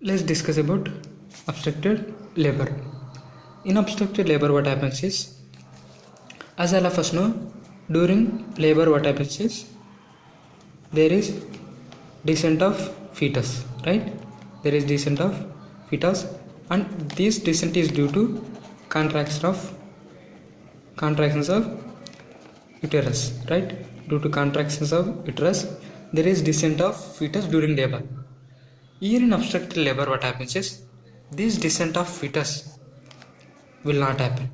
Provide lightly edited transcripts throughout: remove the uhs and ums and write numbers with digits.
Let's discuss about obstructed labor. In obstructed labor, what happens is, as all of us know, during labor, what happens is there is descent of fetus, right? There is descent of fetus, and this descent is due to contractions of uterus, right? Due to contractions of uterus, there is descent of fetus during labor. Here in obstructed labor, what happens is this descent of fetus will not happen.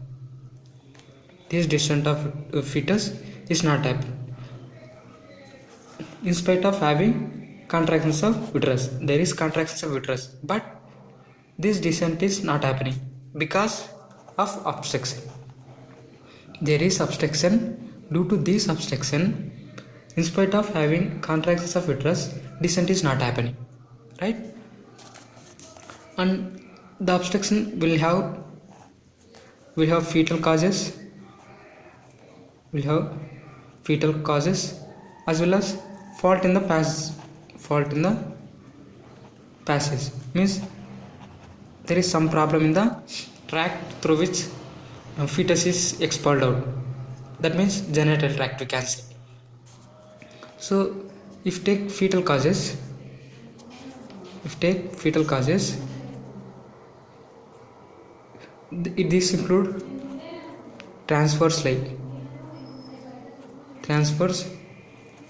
This descent of fetus is not happen. In spite of having contractions of uterus, there is contractions of uterus, but this descent is not happening because of obstruction. There is obstruction. Due to this obstruction, in spite of having contractions of uterus, descent is not happening, right? And the obstruction will have fetal causes, as well as fault in the passage. Means there is some problem in the tract through which fetus is expelled out. That means genital tract, we can say. So if take fetal causes, these include transverse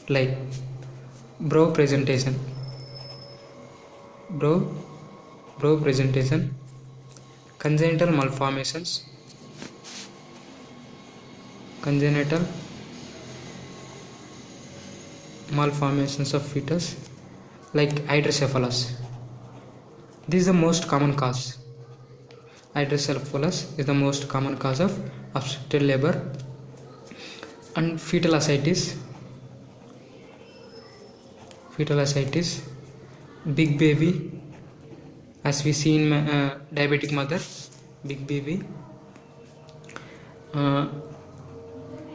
lie, brow presentation, congenital malformations, of fetus like hydrocephalus. This is the most common cause. Hydrocephalus is the most common cause of obstructed labor. And fetal ascites, big baby, as we see in diabetic mother, big baby,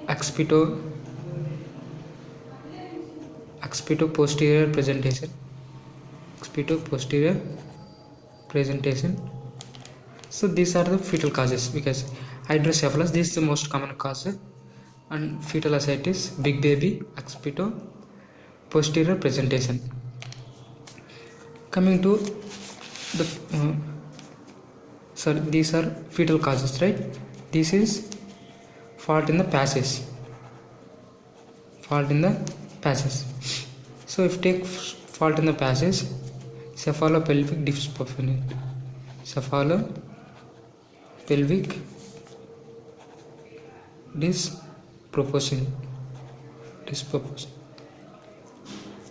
accipito posterior presentation. So these are the fetal causes, because hydrocephalus, this is the most common cause, and fetal ascites, big baby, accipito posterior presentation. Coming to the these are fetal causes, right? This is fault in the passage. So if take fault in the passage, cephalopelvic disproportion,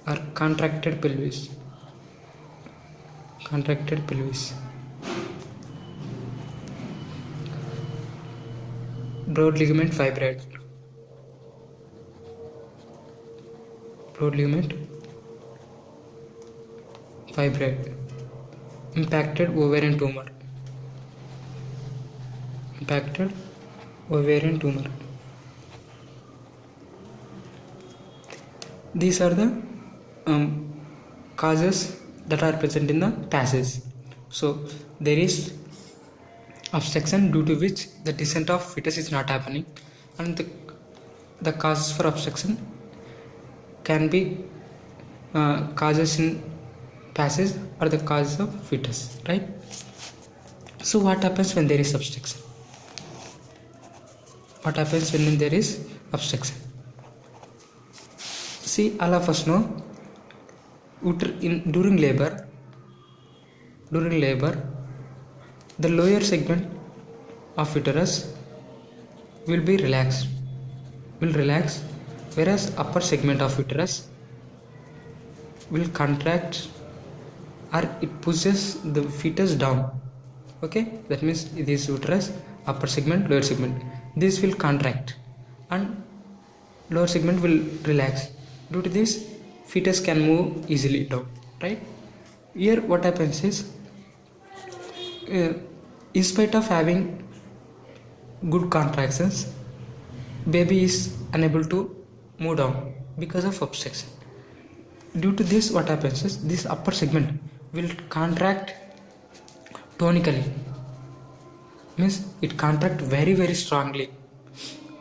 or contracted pelvis, broad ligament fibroid, impacted ovarian tumor, These are the causes that are present in the passage. So there is obstruction due to which the descent of fetus is not happening, and the causes for obstruction can be causes in passage or the causes of fetus, right? So what happens when there is obstruction? See, all of us know during labor, the lower segment of uterus will relax, whereas upper segment of uterus will contract, or it pushes the fetus down. Okay, that means this uterus, upper segment, lower segment, this will contract and lower segment will relax. Due to this, fetus can move easily down, right? Here what happens is, in spite of having good contractions, baby is unable to move down because of obstruction. Due to this, what happens is, this upper segment will contract tonically, means it contract very strongly.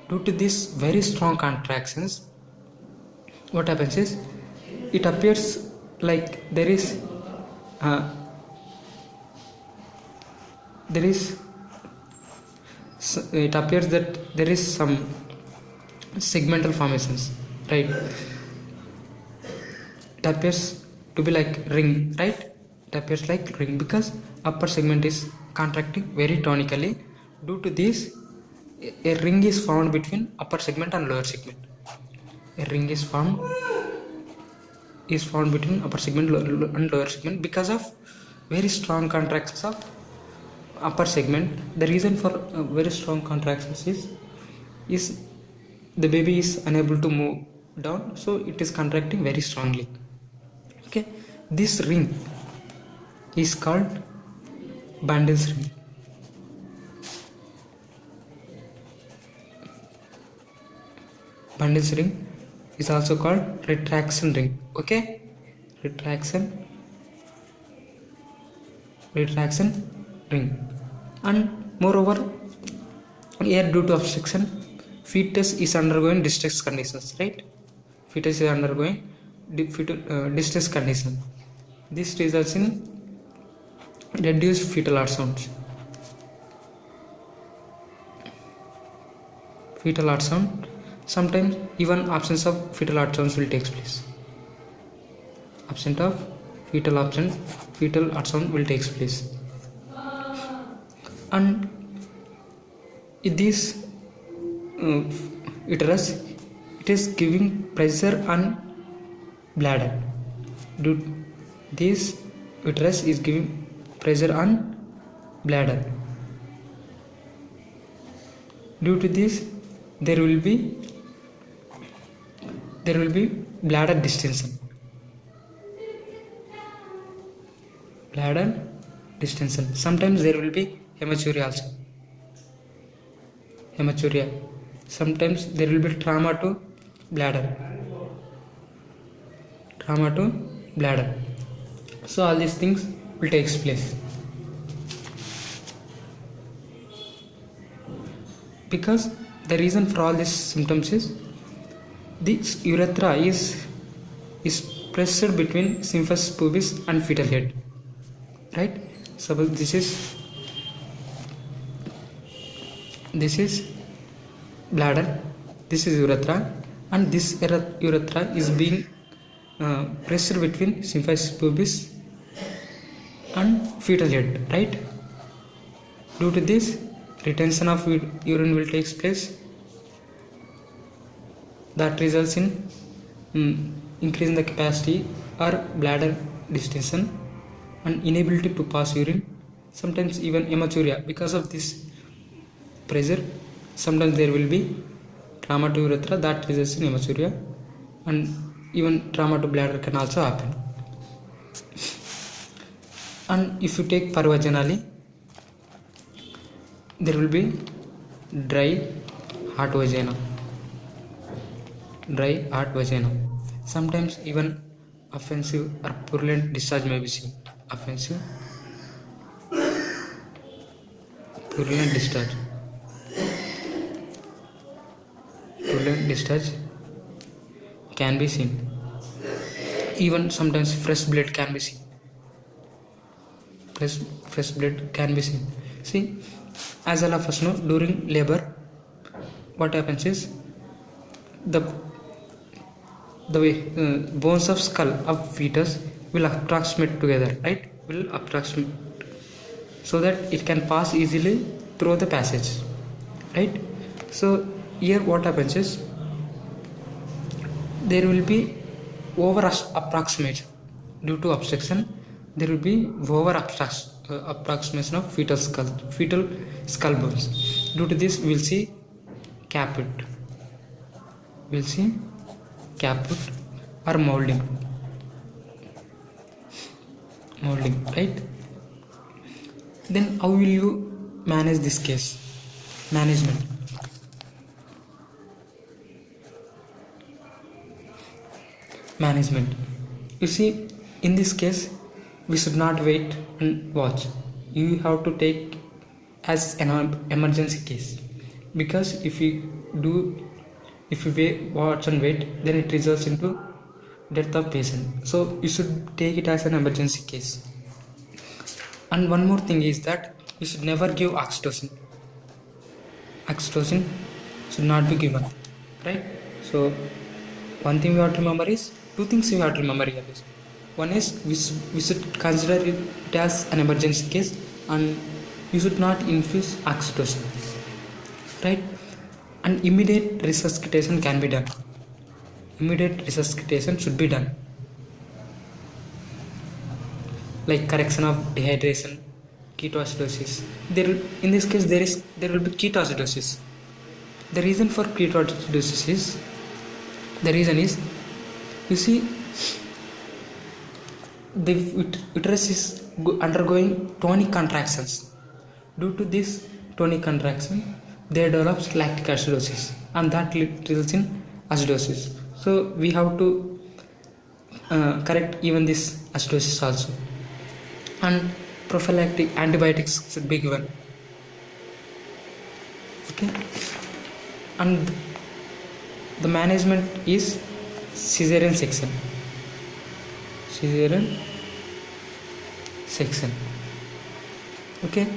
Due to this very strong contractions, what happens is it appears like there is uh, it appears that there is some segmental formations, right? It appears to be like ring, right? It appears like ring because upper segment is contracting very tonically. Due to this, a ring is found between upper segment and lower segment. A ring is found between upper segment and lower segment because of very strong contractions of upper segment. The reason for very strong contractions is the baby is unable to move down, so it is contracting very strongly. Okay, this ring is called Bandel's ring. Bandel's ring is also called retraction ring. Okay, retraction ring. And moreover, here due to obstruction, fetus is undergoing distress conditions, right? Fetus is undergoing distress condition. This results in reduced fetal heart sounds. Fetal heart sound. Sometimes even absence of fetal heart sounds will take place. Absence of fetal heart sound will take place. And this uterus, it is giving pressure on bladder. This uterus is giving pressure on bladder. Due to this, there will be bladder distension. Sometimes there will be hematuria also. Sometimes there will be trauma to bladder. So all these things will take place. Because the reason for all these symptoms is this urethra is pressed between symphysis pubis and fetal head, right? So this is bladder, this is urethra, and this urethra is being pressed between symphysis pubis and fetal head, right? Due to this, retention of urine will take place. That results in increase in the capacity or bladder distension and inability to pass urine. Sometimes even hematuria. Because of this pressure, sometimes there will be trauma to urethra that results in hematuria, and even trauma to bladder can also happen. And if you take pervaginally, there will be dry hot vagina. Sometimes even offensive or purulent discharge may be seen. Purulent discharge can be seen. Even sometimes fresh blood can be seen. See, as all of us know, during labor, what happens is the bones of skull of fetus will approximate together, right? So that it can pass easily through the passage, right? So here what happens is there will be over approximation due to obstruction. There will be over approximation of fetal skull bones. Due to this, we will see caput. Or molding, right? Then how will you manage this case? Management. You see, in this case, we should not wait and watch. You have to take as an emergency case, because if you watch and wait, then it results into death of patient. So you should take it as an emergency case. And one more thing is that you should never give oxytocin. Oxytocin should not be given, right? So one thing we have to remember is, two things we have to remember here is, one is we should consider it as an emergency case, and you should not infuse oxytocin, right? And immediate resuscitation can be done. Immediate resuscitation should be done, like correction of dehydration, ketoacidosis. In this case there will be ketoacidosis. The reason for ketoacidosis is, you see, the uterus is undergoing tonic contractions. Due to this tonic contraction, there develops lactic acidosis, and that results in acidosis. So we have to correct even this acidosis also. And prophylactic antibiotics should be given. Okay. And the management is cesarean section. Okay.